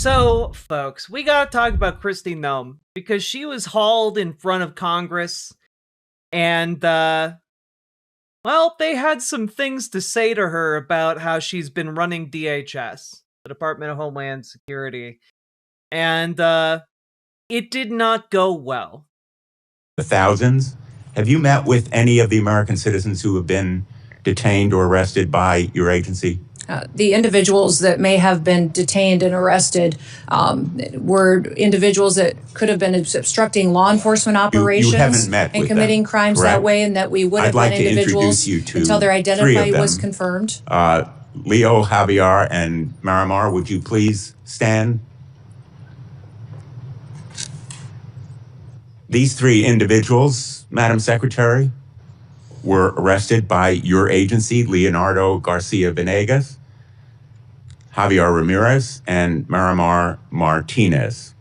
So, folks, we gotta talk about Kristi Noem because she was hauled in front of Congress, and well, they had some things to say to her about how she's been running DHS, the Department of Homeland Security, and it did not go well. The thousands. Have you met with any of the American citizens who have been detained or arrested by your agency? The individuals that may have been detained and arrested were individuals that could have been obstructing law enforcement operations you haven't met and with committing them, crimes correct? that way, and that we would I'd have like been to individuals introduce you to until their three identity of them. was confirmed. Leo, Javier, and Marimar, would you please stand? These three individuals, Madam Secretary, were arrested by your agency, Leonardo Garcia Venegas, Javier Ramirez, and Marimar Martinez.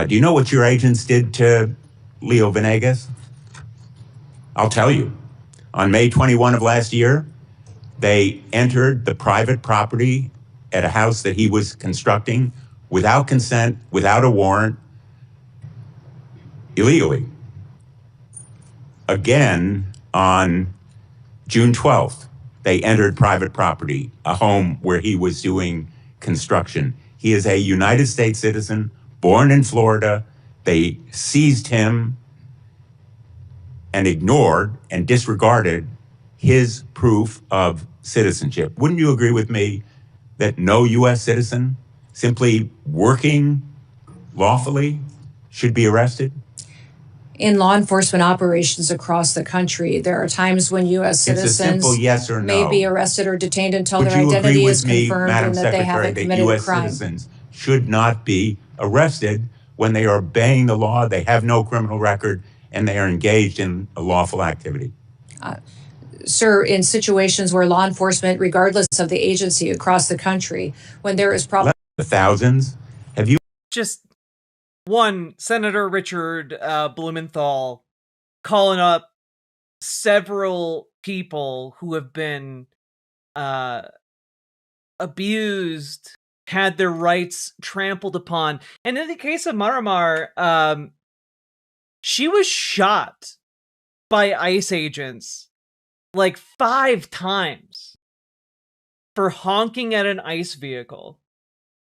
Do you know what your agents did to Leo Venegas? I'll tell you. On May 21 of last year, they entered the private property at a house that he was constructing without consent, without a warrant, illegally. Again, on June 12th, they entered private property, a home where he was doing construction. He is a United States citizen, born in Florida. They seized him and ignored and disregarded his proof of citizenship. Wouldn't you agree with me that no U.S. citizen simply working lawfully should be arrested? In law enforcement operations across the country, there are times when U.S. It's a citizens simple yes or may no. be arrested or detained until Would their you identity agree is with me, confirmed Madam and that they Secretary, haven't that committed a U.S. crime. citizens should not be arrested when they are obeying the law, they have no criminal record, and they are engaged in a lawful activity? Sir, in situations where law enforcement, regardless of the agency across the country, when there is The thousands. Have you Just one, Senator Richard Blumenthal calling up several people who have been abused, had their rights trampled upon. And in the case of Marimar, she was shot by ICE agents like 5 times for honking at an ICE vehicle.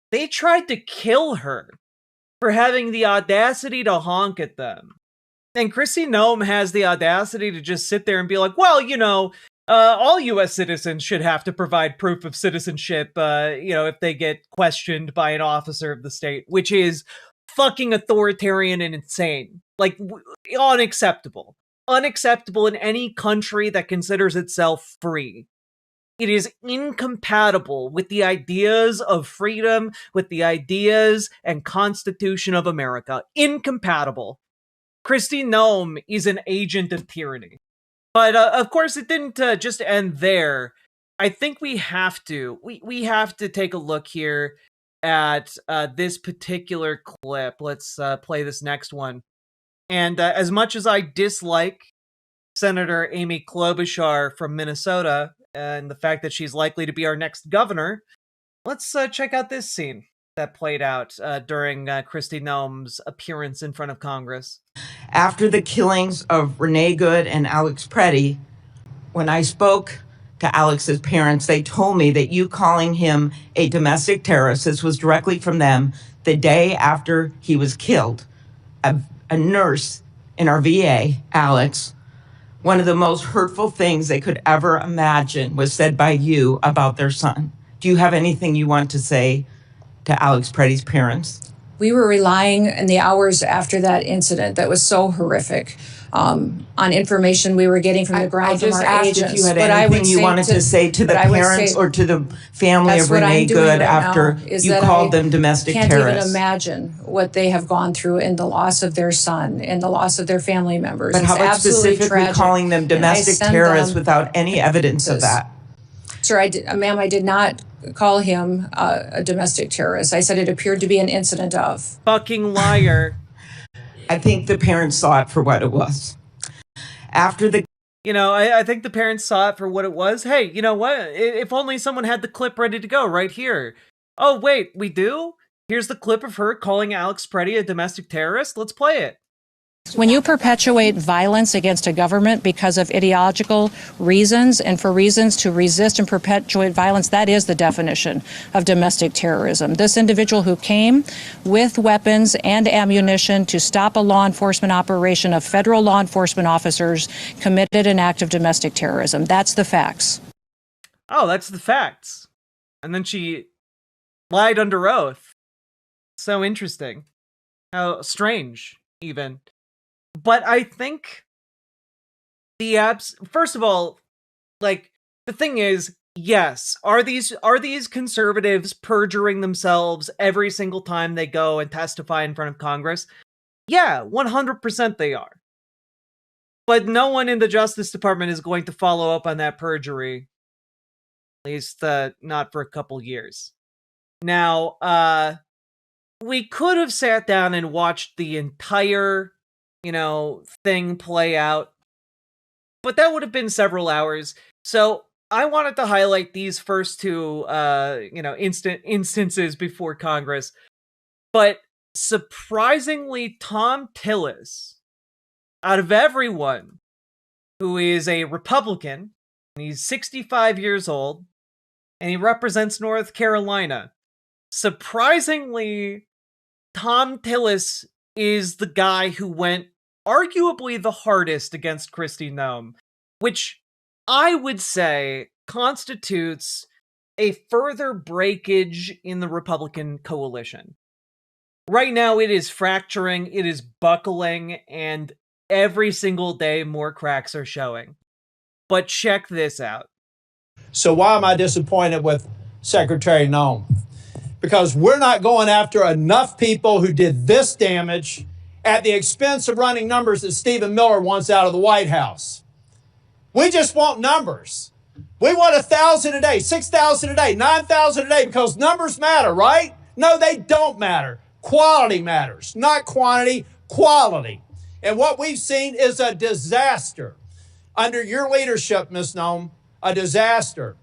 They tried to kill her for having the audacity to honk at them. And Kristi Noem has the audacity to just sit there and be like, well, you know, all U.S. citizens should have to provide proof of citizenship, you know, if they get questioned by an officer of the state, which is fucking authoritarian and insane. Like, unacceptable. Unacceptable in any country that considers itself free. It is incompatible with the ideas of freedom, with the ideas and Constitution of America. Incompatible. Kristi Noem is an agent of tyranny. But of course, it didn't just end there. I think we have to. We have to take a look here at this particular clip. Let's play this next one. And as much as I dislike Senator Amy Klobuchar from Minnesota and the fact that she's likely to be our next governor, let's check out this scene that played out during Kristi Noem's appearance in front of Congress. After the killings of Renee Good and Alex Preddy, when I spoke to Alex's parents, they told me that you calling him a domestic terrorist, this was directly from them, the day after he was killed. A nurse in our VA, Alex, one of the most hurtful things they could ever imagine was said by you about their son. Do you have anything you want to say to Alex Preddy's parents? We were relying in the hours after that incident that was so horrific on information we were getting from the ground from our agents. I just asked if you had anything you wanted to say to the parents or to the family of Renee Good after you called them domestic terrorists. I can't even imagine what they have gone through in the loss of their son and the loss of their family members. But how about specifically calling them domestic terrorists without any evidence of that? Sir, ma'am, I did not call him a domestic terrorist. I said it appeared to be an incident of. Fucking liar. I think the parents saw it for what it was. After the... You know, I think the parents saw it for what it was. Hey, you know what? If only someone had the clip ready to go right here. Oh, wait, we do? Here's the clip of her calling Alex Preddy a domestic terrorist. Let's play it. When you perpetuate violence against a government because of ideological reasons and for reasons to resist and perpetuate violence, that is the definition of domestic terrorism. This individual who came with weapons and ammunition to stop a law enforcement operation of federal law enforcement officers committed an act of domestic terrorism. That's the facts. Oh, that's the facts. And then she lied under oath. So interesting. How strange, even. But I think first of all, like, the thing is, yes, are these conservatives perjuring themselves every single time they go and testify in front of Congress? Yeah, 100% they are. But no one in the Justice Department is going to follow up on that perjury. At least not for a couple years. Now, we could have sat down and watched the entire thing play out, but that would have been several hours. So I wanted to highlight these first two, instances before Congress. But surprisingly, Thom Tillis, out of everyone, who is a Republican, and he's 65 years old, and he represents North Carolina. Surprisingly, Thom Tillis is the guy who went arguably the hardest against Kristi Noem, which I would say constitutes a further breakage in the Republican coalition. Right now, it is fracturing, it is buckling, and every single day more cracks are showing. But check this out. So why am I disappointed with Secretary Noem? Because we're not going after enough people who did this damage at the expense of running numbers that Stephen Miller wants out of the White House. We just want numbers. We want 1,000 a day, 6,000 a day, 9,000 a day, because numbers matter, right? No, they don't matter. Quality matters, not quantity, quality. And what we've seen is a disaster. Under your leadership, Ms. Noem, a disaster.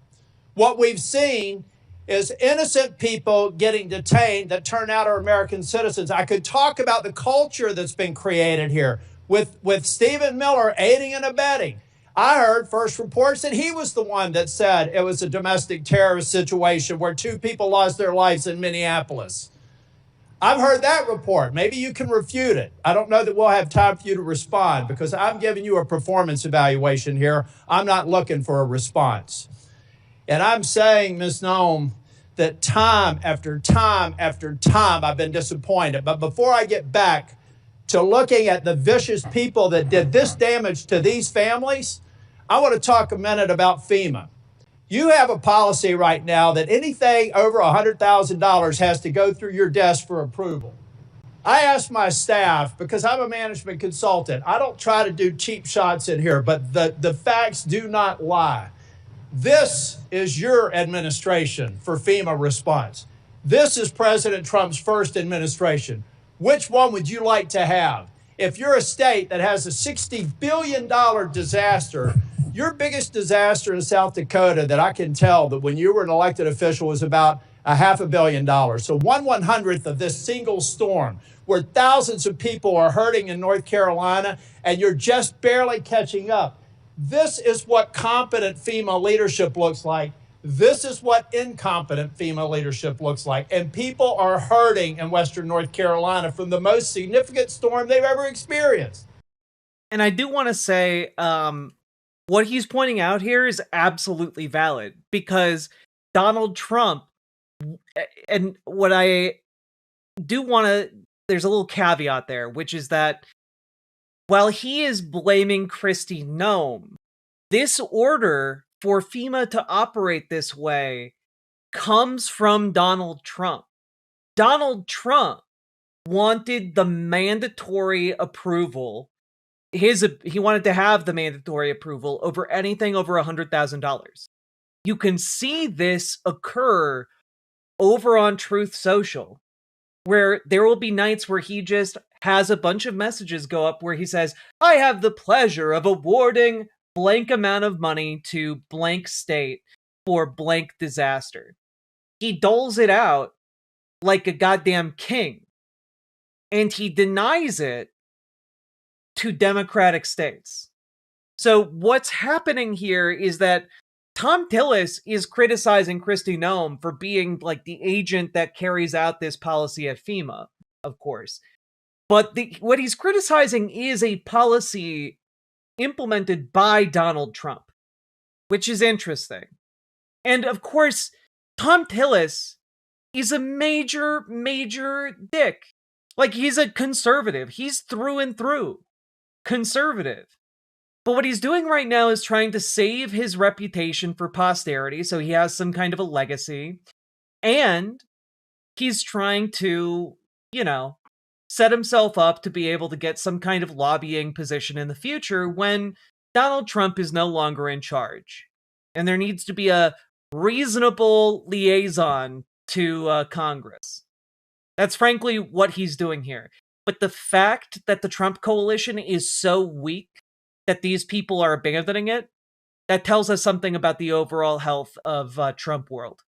What we've seen is innocent people getting detained that turn out are American citizens. I could talk about the culture that's been created here with Stephen Miller aiding and abetting. I heard first reports that he was the one that said it was a domestic terrorist situation where 2 people lost their lives in Minneapolis. I've heard that report. Maybe you can refute it. I don't know that we'll have time for you to respond because I'm giving you a performance evaluation here. I'm not looking for a response. And I'm saying, Ms. Noem, that time after time after time I've been disappointed. But before I get back to looking at the vicious people that did this damage to these families, I want to talk a minute about FEMA. You have a policy right now that anything over $100,000 has to go through your desk for approval. I asked my staff, because I'm a management consultant, I don't try to do cheap shots in here, but the facts do not lie. This is your administration for FEMA response. This is President Trump's first administration. Which one would you like to have? If you're a state that has a $60 billion disaster, your biggest disaster in South Dakota that I can tell that when you were an elected official was about $500 million. So 1/100th of this single storm where thousands of people are hurting in North Carolina and you're just barely catching up. This is what competent FEMA leadership looks like. This is what incompetent FEMA leadership looks like. And people are hurting in Western North Carolina from the most significant storm they've ever experienced. And I do want to say, what he's pointing out here is absolutely valid because Donald Trump, and what I do want to, there's a little caveat there, which is that while he is blaming Kristi Noem, this order for FEMA to operate this way comes from Donald Trump. Donald Trump wanted the mandatory approval. He wanted to have the mandatory approval over anything over $100,000. You can see this occur over on Truth Social, where there will be nights where he just has a bunch of messages go up where he says, I have the pleasure of awarding blank amount of money to blank state for blank disaster. He doles it out like a goddamn king. And he denies it to democratic states. So what's happening here is that Thom Tillis is criticizing Kristi Noem for being like the agent that carries out this policy at FEMA, of course. But what he's criticizing is a policy implemented by Donald Trump, which is interesting. And of course, Thom Tillis is a major, major dick. Like, he's a conservative. He's through and through conservative. But what he's doing right now is trying to save his reputation for posterity, so he has some kind of a legacy. And he's trying to, set himself up to be able to get some kind of lobbying position in the future when Donald Trump is no longer in charge. And there needs to be a reasonable liaison to Congress. That's frankly what he's doing here. But the fact that the Trump coalition is so weak that these people are abandoning it, that tells us something about the overall health of Trump world.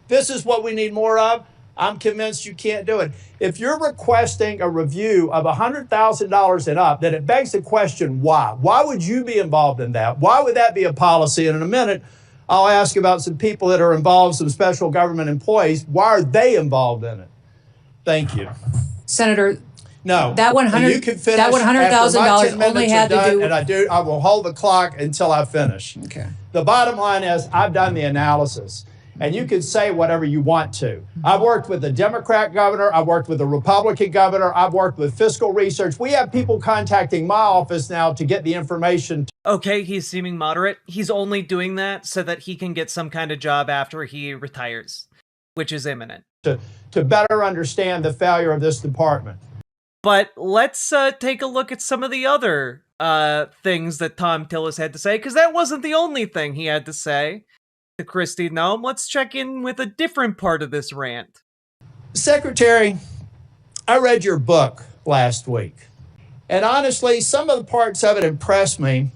This is what we need more of. I'm convinced you can't do it. If you're requesting a review of $100,000 and up, then it begs the question, why? Why would you be involved in that? Why would that be a policy? And in a minute, I'll ask about some people that are involved, some special government employees. Why are they involved in it? Thank you. Senator, no, that $100,000 only had to do. And I will hold the clock until I finish. Okay. The bottom line is, I've done the analysis, and you can say whatever you want to. I've worked with the Democrat governor. I've worked with the Republican governor. I've worked with fiscal research. We have people contacting my office now to get the information. Okay, he's seeming moderate. He's only doing that so that he can get some kind of job after he retires, which is imminent. To better understand the failure of this department. But let's take a look at some of the other things that Thom Tillis had to say, because that wasn't the only thing he had to say to Kristi Noem. Let's check in with a different part of this rant. Secretary, I read your book last week, and honestly, some of the parts of it impressed me,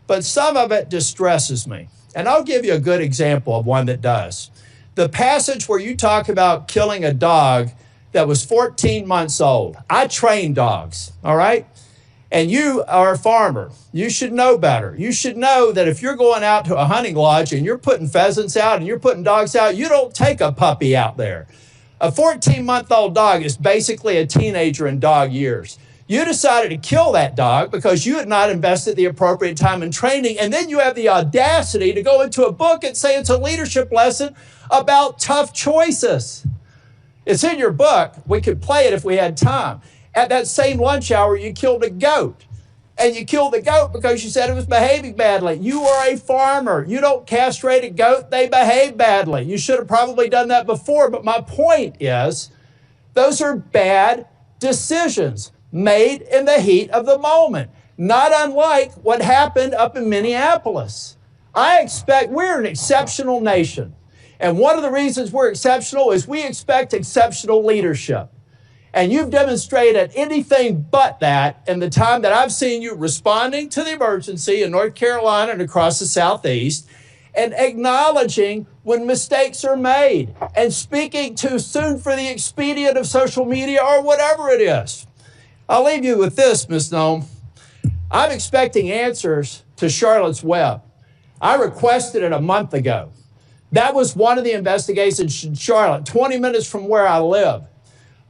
but some of it distresses me. And I'll give you a good example of one that does. The passage where you talk about killing a dog that was 14 months old. I train dogs, all right? And you are a farmer. You should know better. You should know that if you're going out to a hunting lodge and you're putting pheasants out and you're putting dogs out, you don't take a puppy out there. A 14-month-old dog is basically a teenager in dog years. You decided to kill that dog because you had not invested the appropriate time in training, and then you have the audacity to go into a book and say it's a leadership lesson about tough choices. It's in your book. We could play it if we had time. At that same lunch hour, you killed a goat. And you killed the goat because you said it was behaving badly. You are a farmer. You don't castrate a goat. They behave badly. You should have probably done that before. But my point is, those are bad decisions made in the heat of the moment, not unlike what happened up in Minneapolis. We're an exceptional nation. And one of the reasons we're exceptional is we expect exceptional leadership. And you've demonstrated anything but that in the time that I've seen you responding to the emergency in North Carolina and across the Southeast, and acknowledging when mistakes are made and speaking too soon for the expedient of social media or whatever it is. I'll leave you with this, Ms. Noem. I'm expecting answers to Charlotte's Web. I requested it a month ago. That was one of the investigations in Charlotte, 20 minutes from where I live.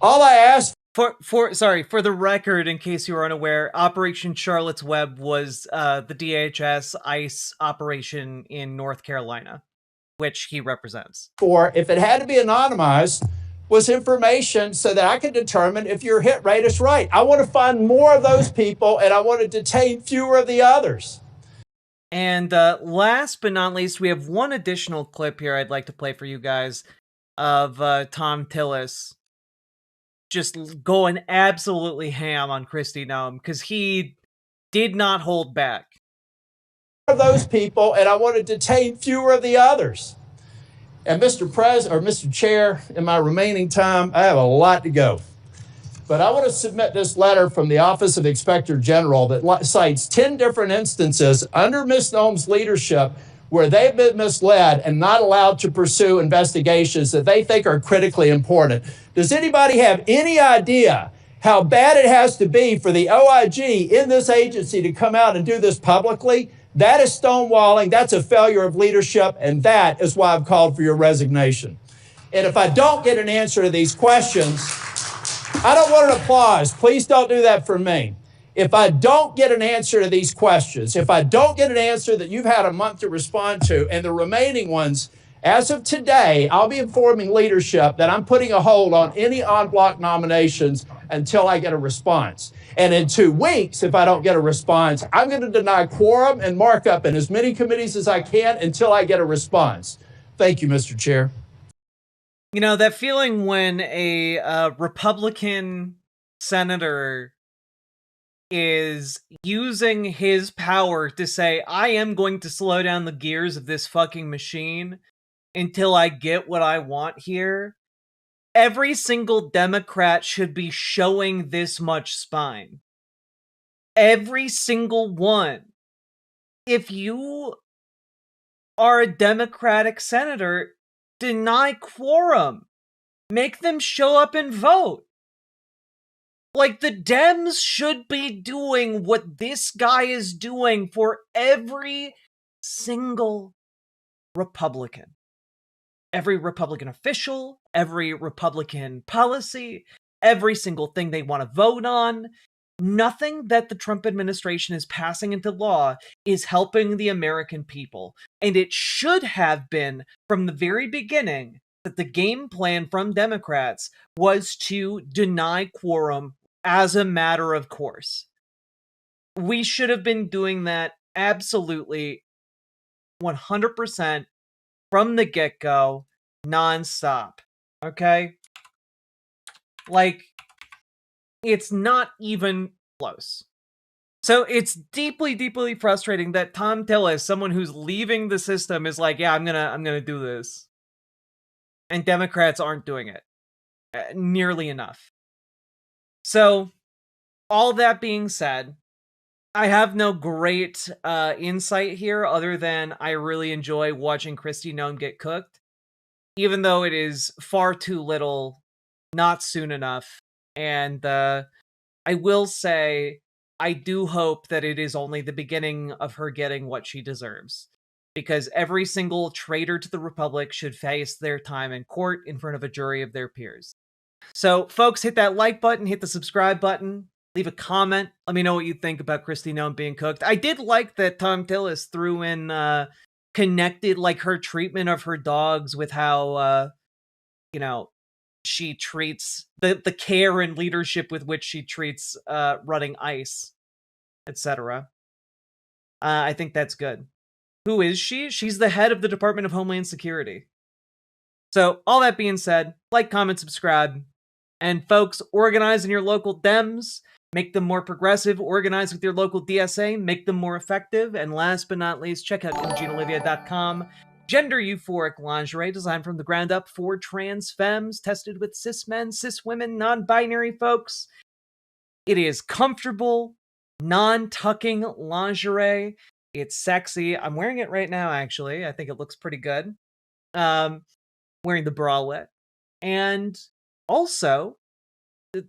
All I asked for the record, in case you were unaware, Operation Charlotte's Web was the DHS ICE operation in North Carolina, which he represents. For, if it had to be anonymized, was information so that I could determine if your hit rate is right. I want to find more of those people, and I want to detain fewer of the others. And last but not least, we have one additional clip here I'd like to play for you guys of Thom Tillis just going absolutely ham on Kristi Noem, because he did not hold back. Those people, and I want to detain fewer of the others. And Mr. Chair, in my remaining time, I have a lot to go. But I want to submit this letter from the Office of Inspector General that cites 10 different instances under Ms. Noem's leadership where they've been misled and not allowed to pursue investigations that they think are critically important. Does anybody have any idea how bad it has to be for the OIG in this agency to come out and do this publicly? That is stonewalling, that's a failure of leadership, and that is why I've called for your resignation. And if I don't get an answer to these questions, I don't want an applause. Please don't do that for me. If I don't get an answer to these questions, if I don't get an answer that you've had a month to respond to, and the remaining ones, as of today, I'll be informing leadership that I'm putting a hold on any en-bloc nominations until I get a response. And in 2 weeks, if I don't get a response, I'm going to deny quorum and markup in as many committees as I can until I get a response. Thank you, Mr. Chair. You know, that feeling when a Republican senator is using his power to say, I am going to slow down the gears of this fucking machine until I get what I want here. Every single Democrat should be showing this much spine. Every single one. If you are a Democratic senator, deny quorum. Make them show up and vote. Like, the Dems should be doing what this guy is doing for every single Republican. Every Republican official, every Republican policy, every single thing they want to vote on. Nothing that the Trump administration is passing into law is helping the American people. And it should have been from the very beginning that the game plan from Democrats was to deny quorum as a matter of course. We should have been doing that absolutely 100% from the get-go, nonstop. Okay? Like, it's not even close. So it's deeply, deeply frustrating that Thom Tillis, someone who's leaving the system, is like, yeah, I'm gonna do this. And Democrats aren't doing it nearly enough. So, all that being said, I have no great insight here other than I really enjoy watching Kristi Noem get cooked, even though it is far too little, not soon enough. And I will say, I do hope that it is only the beginning of her getting what she deserves. Because every single traitor to the Republic should face their time in court in front of a jury of their peers. So, folks, hit that like button, hit the subscribe button, leave a comment. Let me know what you think about Kristi Noem being cooked. I did like that Thom Tillis threw in, connected, like, her treatment of her dogs with how, you know, she treats the care and leadership with which she treats running ICE, etc. I think that's good. Who is she? She's the head of the Department of Homeland Security. So, all that being said, like, comment, subscribe. And folks, organize in your local Dems. Make them more progressive. Organize with your local DSA. Make them more effective. And last but not least, check out ImogeneOlivia.com. Gender euphoric lingerie designed from the ground up for trans femmes, tested with cis men, cis women, non-binary folks. It is comfortable, non-tucking lingerie. It's sexy. I'm wearing it right now, actually. I think it looks pretty good. Wearing the bralette. And also,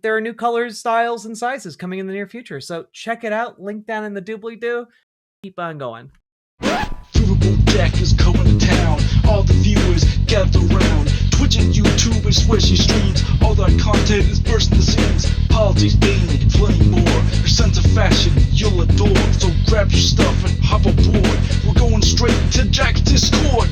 there are new colors, styles, and sizes coming in the near future. So check it out. Link down in the doobly-doo. Keep on going. Riverboat Jack is coming to town. All the viewers gather round. Twitch and YouTube is where she streams. All that content is bursting the scenes. Politics, being plenty more. Her sense of fashion you'll adore. So grab your stuff and hop aboard. We're going straight to Jack's Discord.